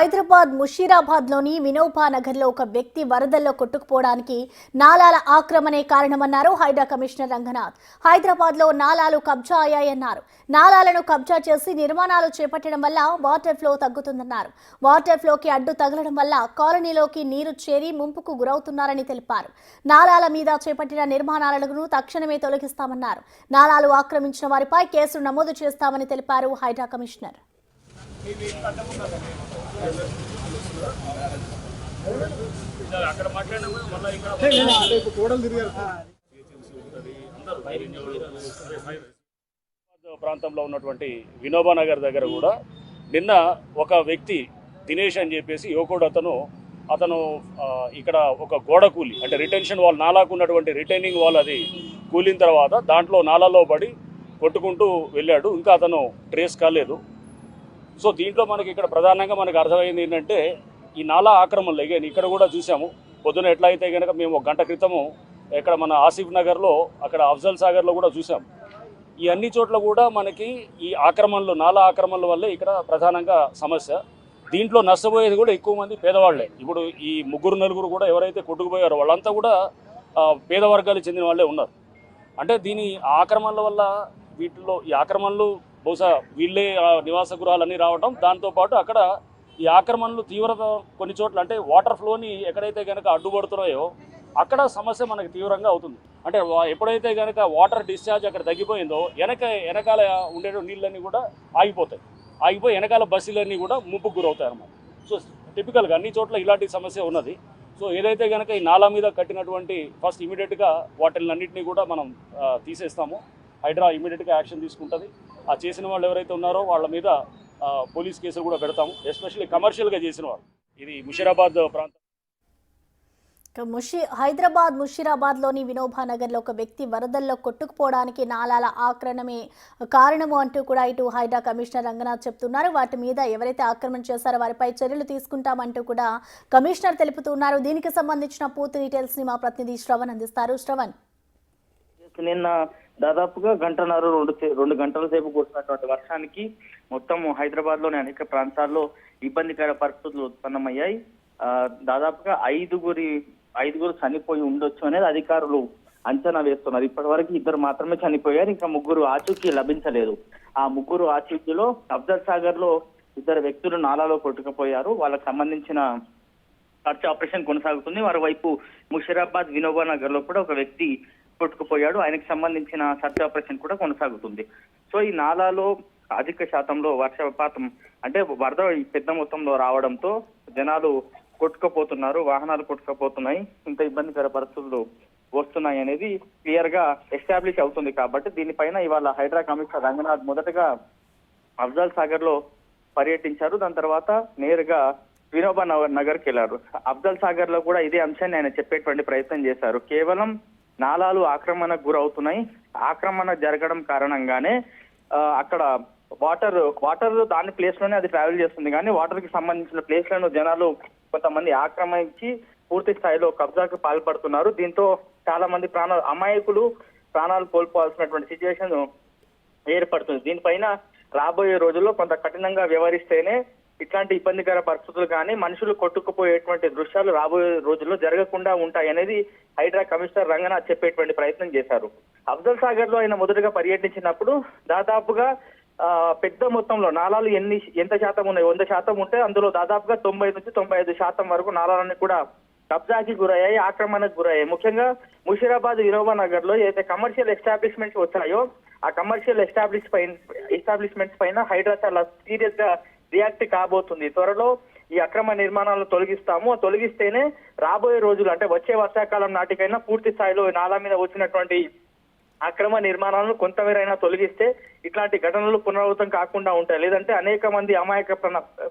హైదరాబాద్ ముషీరాబాద్లోని వినోబా నగర్లో ఒక వ్యక్తి వరదల్లో కొట్టుకుపోవడానికి నాలాల ఆక్రమణే కారణమన్నారు హైడ్రా కమిషనర్ రంగనాథ్. హైదరాబాద్లో నాలాలు కబ్జా అయ్యాయన్నారు. నాలాలను కబ్జా చేసి నిర్మాణాలు చేపట్టడం వల్ల వాటర్ ఫ్లో తగ్గుతుందన్నారు. వాటర్ ఫ్లోకి అడ్డు తగలడం వల్ల కాలనీలోకి నీరు చేరి ముంపుకు గురవుతున్నారని తెలిపారు. నాలాల మీద చేపట్టిన నిర్మాణాలను తక్షణమే తొలగిస్తామన్నారు. నాలాలు ఆక్రమించిన వారిపై కేసులు నమోదు చేస్తామని తెలిపారు హైడ్రా కమిషనర్. ప్రాంతంలో ఉన్నటువంటి వినోబా నగర్ దగ్గర కూడా నిన్న ఒక వ్యక్తి దినేష్ అని చెప్పేసి యువకుడు అతను ఇక్కడ ఒక గోడ కూలి అంటే రిటెన్షన్ వాల్ నాలాకు ఉన్నటువంటి రిటైనింగ్ వాల్ అది కూలిన తర్వాత దాంట్లో నాలాలో పడి కొట్టుకుంటూ వెళ్ళాడు. ఇంకా అతను ట్రేస్ కాలేదు. సో దీంట్లో మనకి ఇక్కడ ప్రధానంగా మనకు అర్థమైంది ఏంటంటే ఈ నాలా ఆక్రమణలు అగైన్ ఇక్కడ కూడా చూసాము. పొద్దున ఎట్లా అయితే కనుక మేము ఒక గంట క్రితము ఇక్కడ మన ఆసిఫ్ నగర్లో అక్కడ అఫ్జల్ సాగర్లో కూడా చూసాం. ఈ అన్ని చోట్ల కూడా మనకి ఈ ఆక్రమణలు నాలా ఆక్రమణల వల్లే ఇక్కడ ప్రధానంగా సమస్య. దీంట్లో నష్టపోయేది కూడా ఎక్కువ మంది పేదవాళ్లే. ఇప్పుడు ఈ ముగ్గురు నలుగురు కూడా ఎవరైతే కొట్టుకుపోయారో వాళ్ళంతా కూడా పేద వర్గాలకు చెందిన వాళ్ళే ఉన్నారు. అంటే దీని ఆక్రమణల వల్ల వీటిలో ఈ ఆక్రమణలు బహుశా వీళ్ళే నివాస గృహాలన్నీ రావడం, దాంతోపాటు అక్కడ ఈ ఆక్రమణలు తీవ్రత కొన్ని చోట్ల అంటే వాటర్ ఫ్లోని ఎక్కడైతే కనుక అడ్డుపడుతున్నాయో అక్కడ సమస్య మనకి తీవ్రంగా అవుతుంది. అంటే ఎప్పుడైతే కనుక వాటర్ డిశ్చార్జ్ అక్కడ తగ్గిపోయిందో వెనకాల ఉండే నీళ్ళన్నీ కూడా ఆగిపోయి వెనకాల బస్సులన్నీ కూడా ముంపుకు గురవుతాయి అన్నమాట. సో టిపికల్గా అన్ని చోట్ల ఇలాంటి సమస్య ఉన్నది. సో ఏదైతే కనుక ఈ నాలా మీద కట్టినటువంటి ఫస్ట్ ఇమీడియట్గా వాటిలన్నింటినీ కూడా మనం తీసేస్తాము. హైడ్రా ఇమీడియట్గా యాక్షన్ తీసుకుంటుంది. ఆ చేసిన వాళ్ళు ఎవరైతే ఉన్నారో వాళ్ళ మీద పోలీస్ కేసులు కూడా పెడతాము. ఎస్పెషల్లీ కమర్షియల్గా చేసిన వాళ్ళు. ఇది ముషీరాబాద్ ప్రాంతం. హైదరాబాద్ ముషీరాబాద్లోని వినోబా నగర్లో ఒక వ్యక్తి వరదల్లో కొట్టుకుపోవడానికి నాలాల ఆక్రమణమే కారణము అంటూ కూడా ఇటు హైడ్రా కమిషనర్ రంగనాథ్ చెప్తున్నారు. వాటి మీద ఎవరైతే ఆక్రమణ చేశారో వారిపై చర్యలు తీసుకుంటామంటూ కూడా కమిషనర్ తెలుపుతున్నారు. దీనికి సంబంధించిన పూర్తి డీటెయిల్స్ ని మా ప్రతినిధి శ్రవణ్ అందిస్తారు. శ్రవణ్, నిన్న దాదాపుగా గంటన్నర రెండు గంటల సేపు కురిసినటువంటి వర్షానికి మొత్తం హైదరాబాద్ లోని అనేక ప్రాంతాల్లో ఇబ్బందికర పరిస్థితులు ఉత్పన్నమయ్యాయి. దాదాపుగా ఐదుగురు చనిపోయి ఉండొచ్చు అనేది అధికారులు అంచనా వేస్తున్నారు. ఇప్పటి వరకు 2 మాత్రమే చనిపోయారు. ఇంకా 3 ఆచూకీ లభించలేదు. ఆ 3 ఆచూకీలో అఫ్జల్ సాగర్ లో 2 వ్యక్తులు నాలాలో కొట్టుకుపోయారు. వాళ్ళకి సంబంధించిన సర్చ్ ఆపరేషన్ కొనసాగుతుంది. మరోవైపు ముషీరాబాద్ వినోబా నగర్ లో కూడా ఒక వ్యక్తి కొట్టుకుపోయాడు. ఆయనకు సంబంధించిన సర్చ్ ఆపరేషన్ కూడా కొనసాగుతుంది. సో ఈ నాలాలో అధిక శాతంలో వర్షపాతం అంటే వరద పెద్ద మొత్తంలో రావడంతో జనాలు కొట్టుకుపోతున్నారు, వాహనాలు కొట్టుకుపోతున్నాయి, ఇంత ఇబ్బందికర పరిస్థితులు వస్తున్నాయి అనేది క్లియర్ గా ఎస్టాబ్లిష్ అవుతుంది. కాబట్టి దీనిపైన ఇవాళ హైడ్రా కమిషనర్ రంగనాథ్ మొదటగా అఫ్జల్ సాగర్ లో పర్యటించారు. దాని తర్వాత నేరుగా వినోబా నగర్కి వెళ్లారు. అఫ్జల్ సాగర్ లో కూడా ఇదే అంశాన్ని ఆయన చెప్పేటువంటి ప్రయత్నం చేశారు. కేవలం నాలాలు ఆక్రమణకు గురవుతున్నాయి. ఆక్రమణ జరగడం కారణంగానే అక్కడ వాటర్ దాని ప్లేస్ లోనే అది ట్రావెల్ చేస్తుంది. కానీ వాటర్ కి సంబంధించిన ప్లేస్ లను జనాలు కొంతమంది ఆక్రమించి పూర్తి స్థాయిలో కబ్జాకు పాల్పడుతున్నారు. దీంతో చాలా మంది అమాయకులు ప్రాణాలు కోల్పోవాల్సినటువంటి సిచ్యువేషన్ ఏర్పడుతుంది. దీనిపైన రాబోయే రోజుల్లో కొంత కఠినంగా వ్యవహరిస్తేనే ఇట్లాంటి ఇబ్బందికర పరిస్థితులు కానీ మనుషులు కొట్టుకుపోయేటువంటి దృశ్యాలు రాబోయే రోజుల్లో జరగకుండా ఉంటాయనేది హైడ్రా కమిషనర్ రంగనాథ్ చెప్పేటువంటి ప్రయత్నం చేశారు. అఫ్జల్ సాగర్ లో ఆయన మొదటగా పర్యటించినప్పుడు దాదాపుగా పెద్ద మొత్తంలో నాలాలు ఎంత శాతం ఉన్నాయి, 100% ఉంటే అందులో దాదాపుగా 90 నుంచి 95% వరకు నాలాలన్నీ కూడా కబ్జాకి గురయ్యాయి, ఆక్రమణకు గురయ్యాయి. ముఖ్యంగా ముషీరాబాద్ వినోబా నగర్ లో ఏదైతే కమర్షియల్ ఎస్టాబ్లిష్మెంట్స్ వచ్చాయో ఆ కమర్షియల్ ఎస్టాబ్లిష్మెంట్స్ పైన హైడ్రా చాలా సీరియస్ గా రియాక్ట్ కాబోతుంది. త్వరలో ఈ అక్రమ నిర్మాణాలను తొలగిస్తాము. తొలగిస్తేనే రాబోయే రోజులు అంటే వచ్చే వర్షాకాలం నాటికైనా పూర్తి స్థాయిలో నాలా మీద వచ్చినటువంటి అక్రమ నిర్మాణాలను కొంతమేరైనా తొలగిస్తే ఇట్లాంటి ఘటనలు పునరావృతం కాకుండా ఉంటాయి. లేదంటే అనేక మంది అమాయక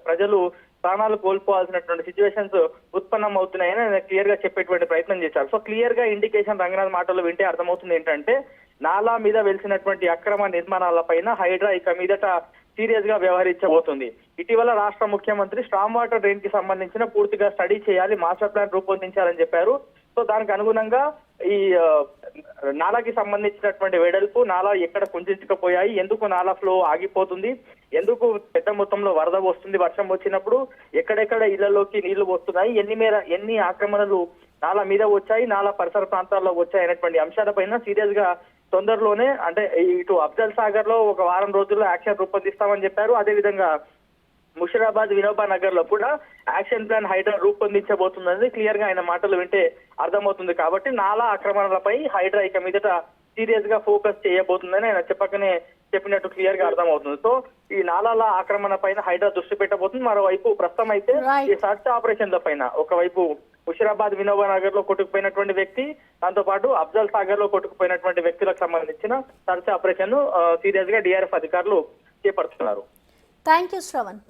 ప్రజలు ప్రాణాలు కోల్పోవాల్సినటువంటి సిచ్యువేషన్స్ ఉత్పన్నం అవుతున్నాయని ఆయన క్లియర్ గా చెప్పేటువంటి ప్రయత్నం చేశారు. సో క్లియర్ గా ఇండికేషన్ రంగనాథ్ మాటలు వింటే అర్థమవుతుంది ఏంటంటే నాలా మీద వెలిసినటువంటి అక్రమ నిర్మాణాల పైన హైడ్రా ఇక మీదట సీరియస్ గా వ్యవహరించబోతుంది. ఇటీవల రాష్ట్ర ముఖ్యమంత్రి స్టామ్ వాటర్ డ్రైన్ కి సంబంధించిన పూర్తిగా స్టడీ చేయాలి, మాస్టర్ ప్లాన్ రూపొందించాలని చెప్పారు. సో దానికి అనుగుణంగా ఈ నాలాకి సంబంధించినటువంటి వెడల్పు నాలా ఎక్కడ కుంచుకుపోయాయి, ఎందుకు నాలా ఫ్లో ఆగిపోతుంది, ఎందుకు పెద్ద మొత్తంలో వరద వస్తుంది వర్షం వచ్చినప్పుడు, ఎక్కడెక్కడ ఇళ్లలోకి నీళ్లు వస్తున్నాయి, ఎన్ని ఆక్రమణలు నాలా మీద వచ్చాయి, నాలా పరిసర ప్రాంతాల్లో వచ్చాయి అనేటువంటి అంశాలపైన సీరియస్ గా తొందరలోనే అంటే ఇటు అఫ్జల్ సాగర్ లో ఒక వారం రోజుల్లో యాక్షన్ రూపొందిస్తామని చెప్పారు. అదేవిధంగా ముషిరాబాద్ వినోబా నగర్ లో కూడా యాక్షన్ ప్లాన్ హైడ్రా రూపొందించబోతుందని క్లియర్ గా ఆయన మాటలు వింటే అర్థమవుతుంది. కాబట్టి నాలా ఆక్రమణలపై హైడ్రా ఇక మీదట సీరియస్ గా ఫోకస్ చేయబోతుందని ఆయన చెప్పినట్టు క్లియర్ గా అర్థమవుతుంది. సో ఈ నాలాల ఆక్రమణ పైన హైడ్రా దృష్టి పెట్టబోతుంది. మరోవైపు ప్రస్తుతం అయితే ఈ సర్చ్ ఆపరేషన్ల పైన ఒకవైపు ముషిరాబాద్ వినోబా నగర్ లో కొట్టుకుపోయినటువంటి వ్యక్తి, దాంతో పాటు అఫ్జల్ సాగర్ లో కొట్టుకుపోయినటువంటి వ్యక్తులకు సంబంధించిన సర్చ్ ఆపరేషన్ సీరియస్ గా డిఆర్ఎఫ్ అధికారులు చేపడుతున్నారు. Thank you Shravan.